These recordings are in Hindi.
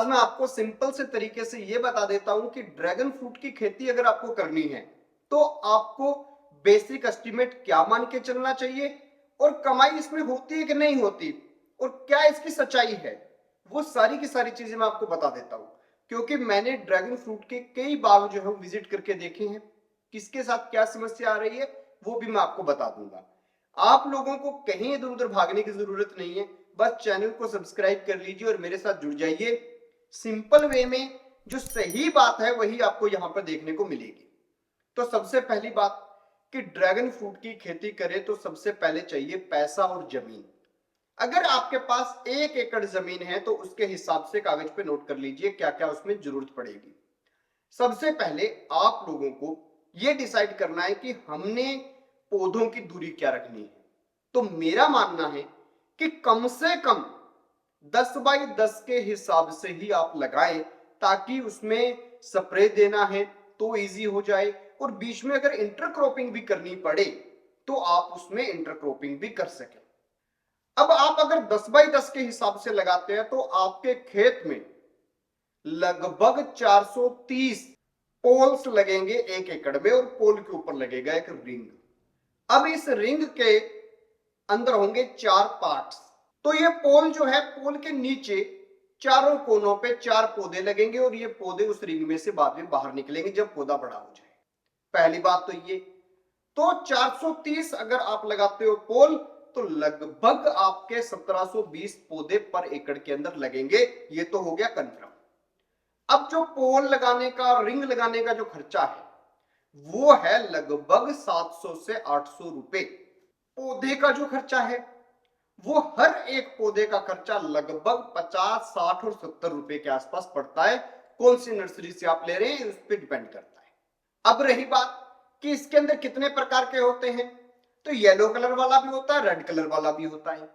आज मैं आपको सिंपल से तरीके से ये बता देता हूं कि ड्रैगन फ्रूट की खेती अगर आपको करनी है तो आपको बेसिक एस्टिमेट क्या मान के चलना चाहिए और कमाई इसमें होती है कि नहीं होती और क्या इसकी सच्चाई है, वो सारी की सारी चीजें मैं आपको बता देता हूं। क्योंकि मैंने ड्रैगन फ्रूट के कई बाग जो है विजिट करके देखे हैं, किसके साथ क्या समस्या आ रही है वो भी मैं आपको बता दूंगा। आप लोगों को कहीं इधर उधर भागने की जरूरत नहीं है, बस चैनल को सब्सक्राइब कर लीजिए और मेरे साथ जुड़ जाइए। सिंपल वे में जो सही बात है वही आपको यहां पर देखने को मिलेगी। तो सबसे पहली बात कि ड्रैगन फ्रूट की खेती करें तो सबसे पहले चाहिए पैसा और जमीन। अगर आपके पास 1 एकड़ जमीन है तो उसके हिसाब से कागज पे नोट कर लीजिए क्या क्या उसमें जरूरत पड़ेगी। सबसे पहले आप लोगों को यह डिसाइड करना है कि हमने पौधों की दूरी क्या रखनी है। तो मेरा मानना है कि कम से कम 10 बाई 10 के हिसाब से ही आप लगाएं, ताकि उसमें स्प्रे देना है तो इजी हो जाए और बीच में अगर इंटरक्रॉपिंग भी करनी पड़े तो आप उसमें इंटरक्रॉपिंग भी कर सकें। अब आप अगर 10 बाई 10 के हिसाब से लगाते हैं तो आपके खेत में लगभग 430 पोल्स लगेंगे 1 एकड़ में और पोल के ऊपर लगेगा एक रिंग। अब इस रिंग के अंदर होंगे 4 पार्ट्स। तो ये पोल जो है, पोल के नीचे चारों कोनों पे 4 पौधे लगेंगे और ये पौधे उस रिंग में से बाद में बाहर निकलेंगे जब पौधा बड़ा हो जाए। पहली बात तो ये। तो 430 अगर आप लगाते हो पोल तो लगभग आपके 1720 पौधे पर एकड़ के अंदर लगेंगे। ये तो हो गया कंफर्म। अब जो पोल लगाने का, रिंग लगाने का जो खर्चा है वो है लगभग 700 से 800 रुपए। पौधे का जो खर्चा है वो हर एक पौधे का खर्चा लगभग 50, 60 और 70 रुपए के आसपास पड़ता है। कौन सी नर्सरी से आप ले रहे हैं उस पर डिपेंड करता है। अब रही बात कि इसके अंदर कितने प्रकार के होते हैं, तो येलो कलर वाला भी होता है, रेड कलर वाला भी होता है।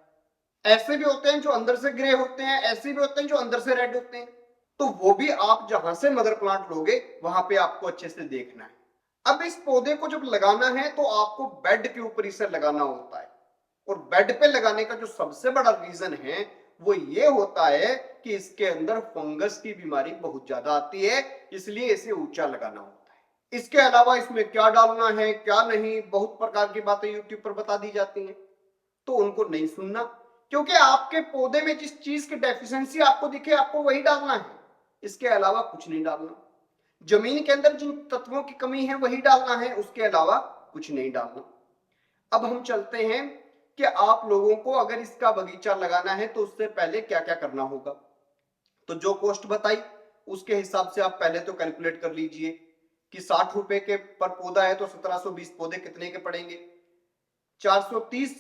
ऐसे भी होते हैं जो अंदर से ग्रे होते हैं, ऐसे भी होते हैं जो अंदर से रेड होते हैं। तो वो भी आप जहां से मदर प्लांट लोगे वहां पे आपको अच्छे से देखना है। अब इस पौधे को जब लगाना है तो आपको बेड के ऊपर इसे लगाना होता है और बेड पे लगाने का जो सबसे बड़ा रीजन है वो ये होता है कि इसके अंदर फंगस की बीमारी बहुत ज्यादा आती है, इसलिए इसे ऊंचा लगाना होता है। इसके अलावा इसमें क्या डालना है क्या नहीं, बहुत प्रकार की बातें यूट्यूब पर बता दी जाती हैं, तो उनको नहीं सुनना। क्योंकि आपके पौधे में जिस चीज की डेफिशिएंसी आपको दिखे आपको वही डालना है, इसके अलावा कुछ नहीं डालना। जमीन के अंदर जिन तत्वों की कमी है वही डालना है, उसके अलावा कुछ नहीं डालना। अब हम चलते हैं कि आप लोगों को अगर इसका बगीचा लगाना है तो उससे पहले क्या क्या करना होगा। तो जो कॉस्ट बताई उसके हिसाब से आप पहले तो कैलकुलेट कर लीजिए कि 60 रुपए के पर पौधा है तो 1720 पौधे कितने के पड़ेंगे। 430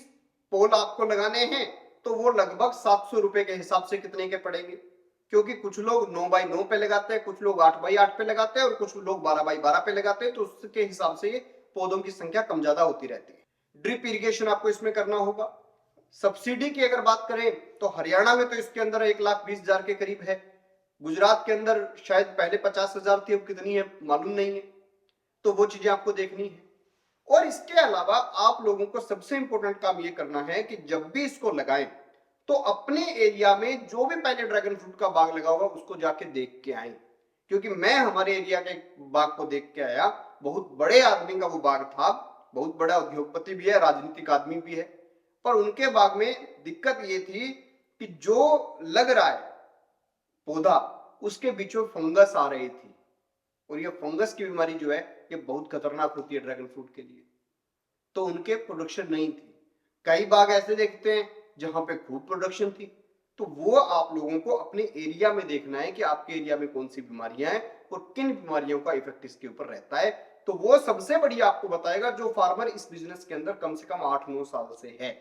पोल आपको लगाने हैं तो वो लगभग 700 रुपए के हिसाब से कितने के पड़ेंगे। क्योंकि कुछ लोग 9 बाई 9 पे लगाते हैं, कुछ लोग 8 बाई 8 पे लगाते हैं और कुछ लोग 12 बाई 12 पे लगाते हैं, तो उसके हिसाब से ये पौधों की संख्या कम ज्यादा होती रहती है। ड्रिप इरिगेशन आपको इसमें करना होगा। सब्सिडी की अगर बात करें तो हरियाणा में तो इसके अंदर 1,20,000 के करीब है। गुजरात के अंदर शायद पहले 50,000 थी, अब कितनी है मालूम नहीं है, तो वो चीजें आपको देखनी है। और इसके अलावा आप लोगों को सबसे इंपॉर्टेंट काम ये करना है कि जब भी इसको लगाएं तो अपने एरिया में जो भी पहले ड्रैगन फ्रूट का बाग लगा होगा उसको जाके देख के आए। क्योंकि मैं हमारे एरिया के बाग को देख के आया, बहुत बड़े आदमी का वो बाग था, बहुत बड़ा उद्योगपति भी है, राजनीतिक आदमी भी है, पर उनके बाग में दिक्कत ये थी कि जो लग रहा है पौधा उसके बीचों फंगस आ रही थी और ये फंगस की बीमारी जो है ये बहुत खतरनाक होती है ड्रैगन फ्रूट के लिए, तो उनके प्रोडक्शन नहीं थी। कई बाग ऐसे देखते हैं जहां पे खूब प्रोडक्शन थी, तो वो आप लोगों को अपने एरिया में देखना है कि आपके एरिया में कौन सी बीमारियां हैं और किन बीमारियों का इफेक्ट इसके ऊपर रहता है। तो वो सबसे बढ़िया आपको बताएगा जो फार्मर इस बिजनेस के अंदर कम से कम 8-9 साल से है।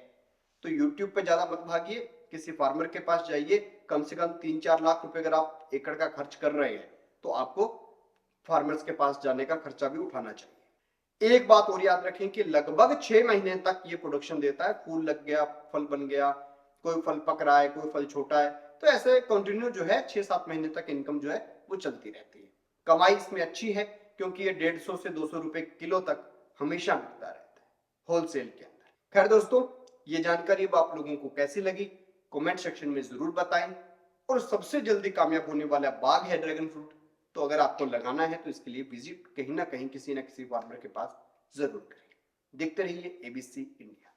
तो यूट्यूब पे ज्यादा मत भागिए, किसी फार्मर के पास जाइए। कम से कम 3-4 लाख रुपए अगर आप एकड़ का खर्च कर रहे हैं तो आपको फार्मर्स के पास जाने का खर्चा भी उठाना चाहिए। एक बात और याद रखें कि लगभग 6 महीने तक ये प्रोडक्शन देता है। फूल लग गया, फल बन गया, कोई फल पक रहा है, कोई फल छोटा है, तो ऐसे कंटिन्यू जो है 6-7 महीने तक इनकम जो है वो चलती रहती है। कमाई इसमें अच्छी है क्योंकि ये 150 से 200 रुपए किलो तक हमेशा मिलता रहता है होलसेल के अंदर। खैर दोस्तों, ये जानकारी अब आप लोगों को कैसी लगी कमेंट सेक्शन में जरूर बताएं। और सबसे जल्दी कामयाब होने वाला बाग है ड्रैगन फ्रूट। तो अगर आपको लगाना है तो इसके लिए विजिट कहीं ना कहीं किसी ना किसी फार्मर के पास जरूर करें। देखते रहिए एबीसी इंडिया।